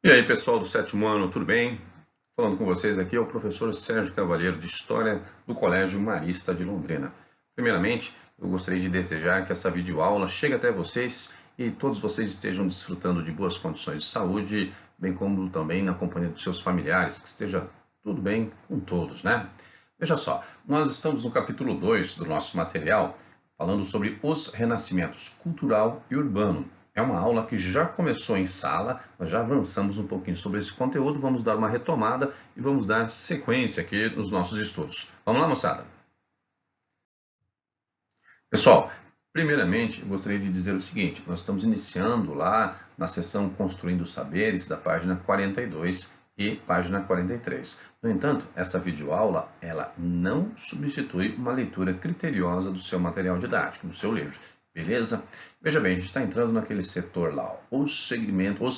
E aí, pessoal do sétimo ano, tudo bem? Falando com vocês aqui é o professor Sérgio Cavalheiro, de História do Colégio Marista de Londrina. Primeiramente, eu gostaria de desejar que essa videoaula chegue até vocês e todos vocês estejam desfrutando de boas condições de saúde, bem como também na companhia dos seus familiares, que esteja tudo bem com todos, né? Veja só, nós estamos no capítulo 2 do nosso material, falando sobre os renascimentos cultural e urbano. É uma aula que já começou em sala, nós já avançamos um pouquinho sobre esse conteúdo, vamos dar uma retomada e vamos dar sequência aqui nos nossos estudos. Vamos lá, moçada? Pessoal, primeiramente, eu gostaria de dizer o seguinte, nós estamos iniciando lá na seção Construindo Saberes, da página 42 e página 43. No entanto, essa videoaula, ela não substitui uma leitura criteriosa do seu material didático, do seu livro. Beleza? Veja bem, a gente está entrando naquele setor lá, os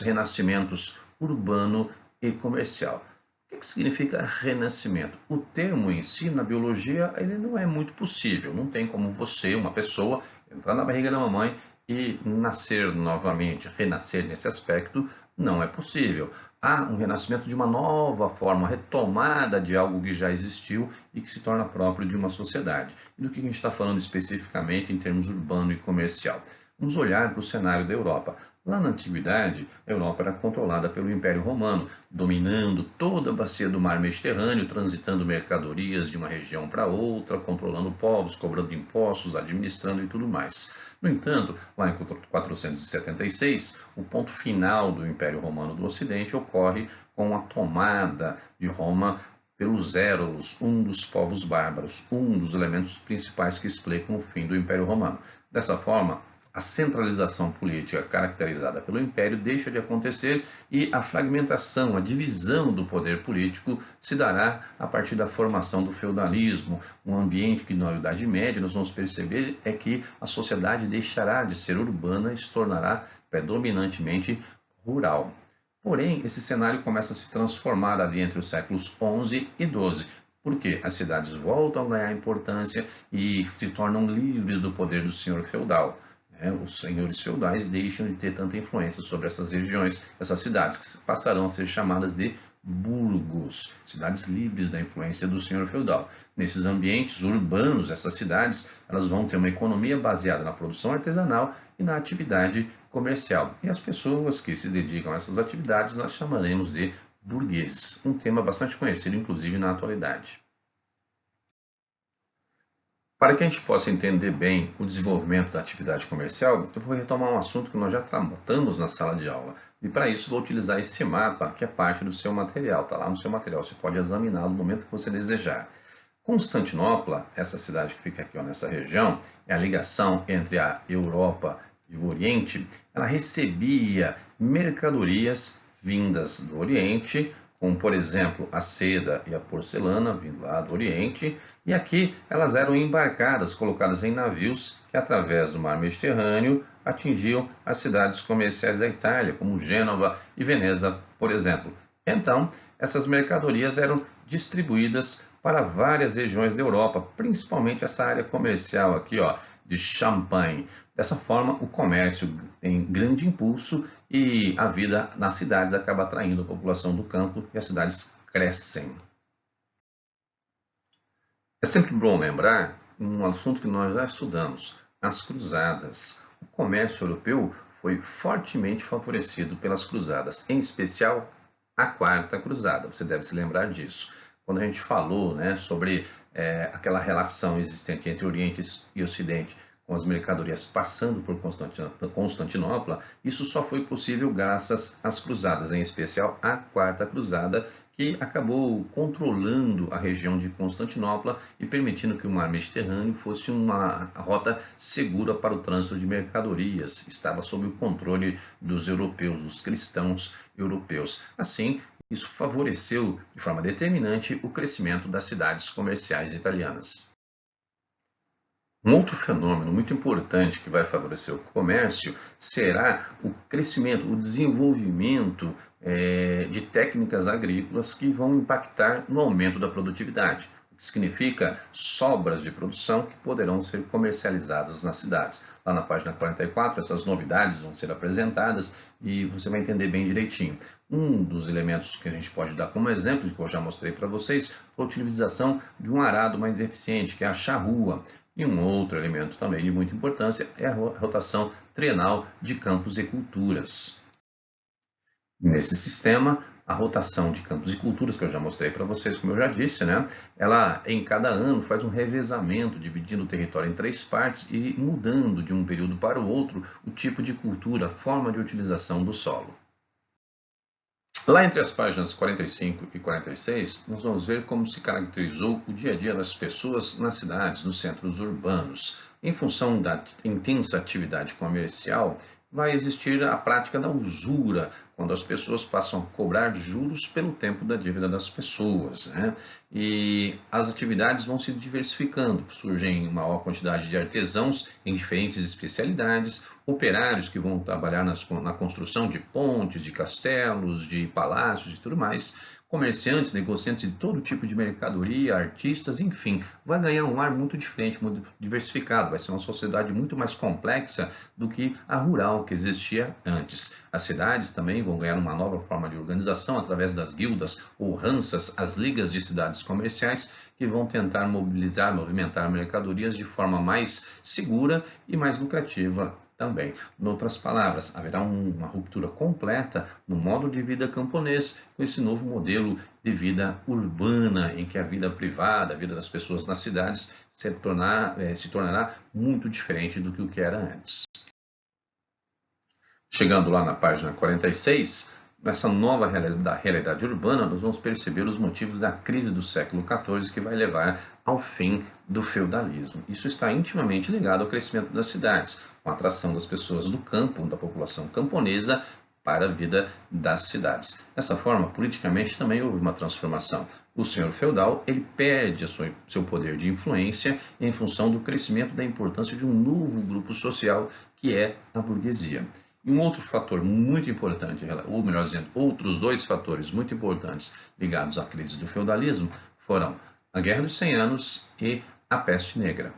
renascimentos urbano e comercial. O que significa renascimento? O termo em si, na biologia, ele não é muito possível. Não tem como você, uma pessoa, entrar na barriga da mamãe e nascer novamente, renascer nesse aspecto, não é possível. Há um renascimento de uma nova forma, uma retomada de algo que já existiu e que se torna próprio de uma sociedade. E do que a gente está falando especificamente em termos urbano e comercial? Vamos olhar para o cenário da Europa. Lá na Antiguidade, a Europa era controlada pelo Império Romano, dominando toda a bacia do Mar Mediterrâneo, transitando mercadorias de uma região para outra, controlando povos, cobrando impostos, administrando e tudo mais. No entanto, lá em 476, o ponto final do Império Romano do Ocidente ocorre com a tomada de Roma pelos Érolos, um dos povos bárbaros, um dos elementos principais que explicam o fim do Império Romano. Dessa forma, a centralização política caracterizada pelo Império deixa de acontecer e a fragmentação, a divisão do poder político se dará a partir da formação do feudalismo, um ambiente que na Idade Média nós vamos perceber é que a sociedade deixará de ser urbana e se tornará predominantemente rural. Porém, esse cenário começa a se transformar ali entre os séculos XI e XII, porque as cidades voltam a ganhar importância e se tornam livres do poder do senhor feudal. Os senhores feudais deixam de ter tanta influência sobre essas regiões, essas cidades, que passarão a ser chamadas de burgos, cidades livres da influência do senhor feudal. Nesses ambientes urbanos, essas cidades, elas vão ter uma economia baseada na produção artesanal e na atividade comercial. E as pessoas que se dedicam a essas atividades nós chamaremos de burgueses, um tema bastante conhecido, inclusive, na atualidade. Para que a gente possa entender bem o desenvolvimento da atividade comercial, eu vou retomar um assunto que nós já tratamos na sala de aula. E para isso vou utilizar esse mapa, que é parte do seu material. Está lá no seu material, você pode examiná-lo no momento que você desejar. Constantinopla, essa cidade que fica aqui nessa região, é a ligação entre a Europa e o Oriente. Ela recebia mercadorias vindas do Oriente, como por exemplo a seda e a porcelana vindo lá do Oriente, e aqui elas eram embarcadas, colocadas em navios que através do mar Mediterrâneo atingiam as cidades comerciais da Itália, como Gênova e Veneza, por exemplo. Então, essas mercadorias eram distribuídas para várias regiões da Europa, principalmente essa área comercial aqui, de Champagne. Dessa forma, o comércio tem grande impulso e a vida nas cidades acaba atraindo a população do campo e as cidades crescem. É sempre bom lembrar um assunto que nós já estudamos, as cruzadas. O comércio europeu foi fortemente favorecido pelas cruzadas, em especial a Quarta Cruzada. Você deve se lembrar disso. Quando a gente falou sobre aquela relação existente entre Oriente e Ocidente, com as mercadorias passando por Constantinopla, isso só foi possível graças às cruzadas, em especial a Quarta Cruzada, que acabou controlando a região de Constantinopla e permitindo que o mar Mediterrâneo fosse uma rota segura para o trânsito de mercadorias. Estava sob o controle dos europeus, dos cristãos europeus. Assim, isso favoreceu de forma determinante o crescimento das cidades comerciais italianas. Um outro fenômeno muito importante que vai favorecer o comércio será o crescimento, o desenvolvimento de técnicas agrícolas que vão impactar no aumento da produtividade. significa sobras de produção que poderão ser comercializadas nas cidades. Lá na página 44, essas novidades vão ser apresentadas e você vai entender bem direitinho. Um dos elementos que a gente pode dar como exemplo, que eu já mostrei para vocês, foi a utilização de um arado mais eficiente, que é a charrua. E um outro elemento também de muita importância é a rotação trienal de campos e culturas. Nesse sistema, a rotação de campos e culturas, que eu já mostrei para vocês, como eu já disse, né? Ela em cada ano faz um revezamento, dividindo o território em 3 partes e mudando de um período para o outro o tipo de cultura, a forma de utilização do solo. Lá entre as páginas 45 e 46, nós vamos ver como se caracterizou o dia a dia das pessoas nas cidades, nos centros urbanos. Em função da intensa atividade comercial, vai existir a prática da usura, quando as pessoas passam a cobrar juros pelo tempo da dívida das pessoas, né? E as atividades vão se diversificando, surgem maior quantidade de artesãos em diferentes especialidades, operários que vão trabalhar na construção de pontes, de castelos, de palácios e tudo mais, comerciantes, negociantes de todo tipo de mercadoria, artistas, enfim, vai ganhar um ar muito diferente, muito diversificado, vai ser uma sociedade muito mais complexa do que a rural que existia antes. As cidades também vão ganhar uma nova forma de organização através das guildas ou ranças, as ligas de cidades comerciais, que vão tentar movimentar mercadorias de forma mais segura e mais lucrativa também. Em outras palavras, haverá uma ruptura completa no modo de vida camponês com esse novo modelo de vida urbana, em que a vida privada, a vida das pessoas nas cidades se tornará muito diferente do que o que era antes. Chegando lá na página 46, nessa nova realidade urbana, nós vamos perceber os motivos da crise do século XIV que vai levar ao fim do feudalismo. Isso está intimamente ligado ao crescimento das cidades, com a atração das pessoas do campo, da população camponesa, para a vida das cidades. Dessa forma, politicamente também houve uma transformação. O senhor feudal ele perde seu poder de influência em função do crescimento da importância de um novo grupo social, que é a burguesia. E um outro fator muito importante, ou melhor dizendo, outros 2 fatores muito importantes ligados à crise do feudalismo foram a Guerra dos 100 Anos e a Peste Negra.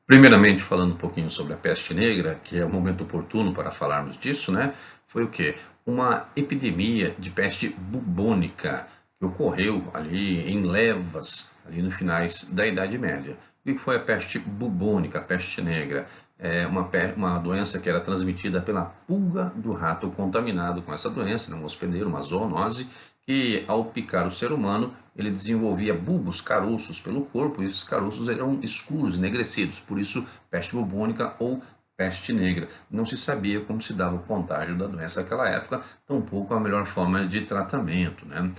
Primeiramente, falando um pouquinho sobre a Peste Negra, que é o momento oportuno para falarmos disso, né? Foi o quê? Uma epidemia de peste bubônica que ocorreu ali em levas, ali no finais da Idade Média. O que foi a peste bubônica, a peste negra? É uma doença que era transmitida pela pulga do rato contaminado com essa doença, né, um hospedeiro, uma zoonose, que ao picar o ser humano, ele desenvolvia bulbos, caroços pelo corpo, e esses caroços eram escuros, enegrecidos, por isso peste bubônica ou peste negra. Não se sabia como se dava o contágio da doença naquela época, tampouco a melhor forma de tratamento, né?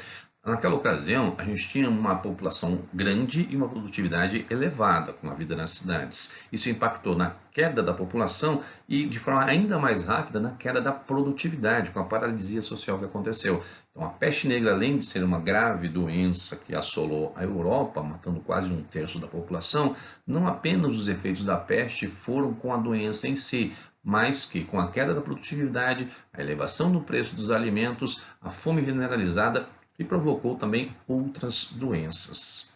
Naquela ocasião, a gente tinha uma população grande e uma produtividade elevada com a vida nas cidades. Isso impactou na queda da população e, de forma ainda mais rápida, na queda da produtividade, com a paralisia social que aconteceu. Então, a peste negra, além de ser uma grave doença que assolou a Europa, matando quase 1/3 da população, não apenas os efeitos da peste foram com a doença em si, mas que, com a queda da produtividade, a elevação do preço dos alimentos, a fome generalizada, e provocou também outras doenças.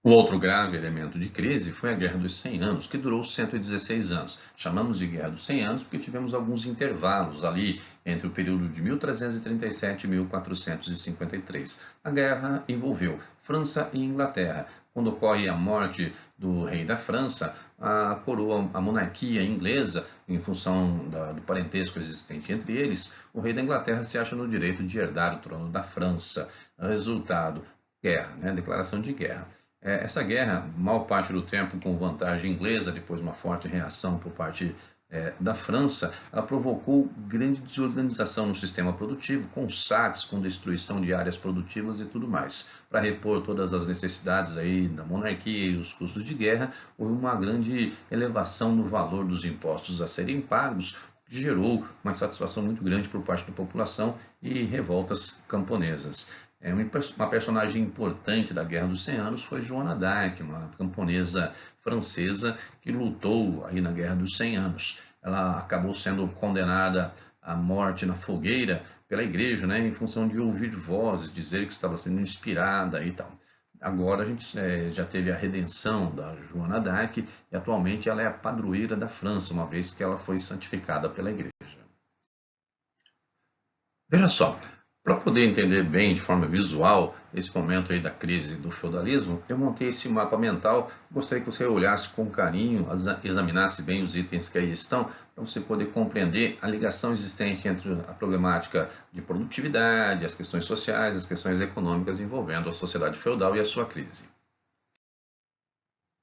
O outro grave elemento de crise foi a Guerra dos 100 Anos, que durou 116 anos. Chamamos de Guerra dos 100 Anos porque tivemos alguns intervalos ali entre o período de 1337 e 1453. A guerra envolveu França e Inglaterra. Quando ocorre a morte do rei da França, a coroa, a monarquia inglesa, em função do parentesco existente entre eles, o rei da Inglaterra se acha no direito de herdar o trono da França. Resultado, guerra, né? Declaração de guerra. Essa guerra, maior parte do tempo com vantagem inglesa, depois uma forte reação por parte da França, ela provocou grande desorganização no sistema produtivo, com saques, com destruição de áreas produtivas e tudo mais. Para repor todas as necessidades aí da monarquia e os custos de guerra, houve uma grande elevação no valor dos impostos a serem pagos, que gerou uma insatisfação muito grande por parte da população e revoltas camponesas. Uma personagem importante da Guerra dos 100 Anos foi Joana d'Arc, uma camponesa francesa que lutou aí na Guerra dos 100 Anos. Ela acabou sendo condenada a morte na fogueira pela igreja, né, em função de ouvir vozes, dizer que estava sendo inspirada e tal. Agora a gente já teve a redenção da Joana d'Arc e atualmente ela é a padroeira da França, uma vez que ela foi santificada pela igreja. Veja só, para poder entender bem de forma visual esse momento aí da crise do feudalismo, eu montei esse mapa mental. Gostaria que você olhasse com carinho, examinasse bem os itens que aí estão, para você poder compreender a ligação existente entre a problemática de produtividade, as questões sociais, as questões econômicas envolvendo a sociedade feudal e a sua crise.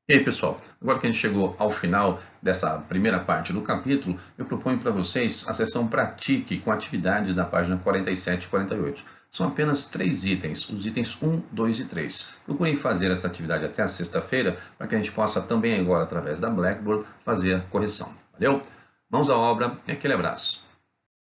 E aí, pessoal, agora que a gente chegou ao final dessa primeira parte do capítulo, eu proponho para vocês a sessão Pratique com atividades da página 47 e 48. São apenas 3 itens, os itens 1, 2 e 3. Procurem fazer essa atividade até a sexta-feira, para que a gente possa também agora, através da Blackboard, fazer a correção. Valeu? Mãos à obra e aquele abraço.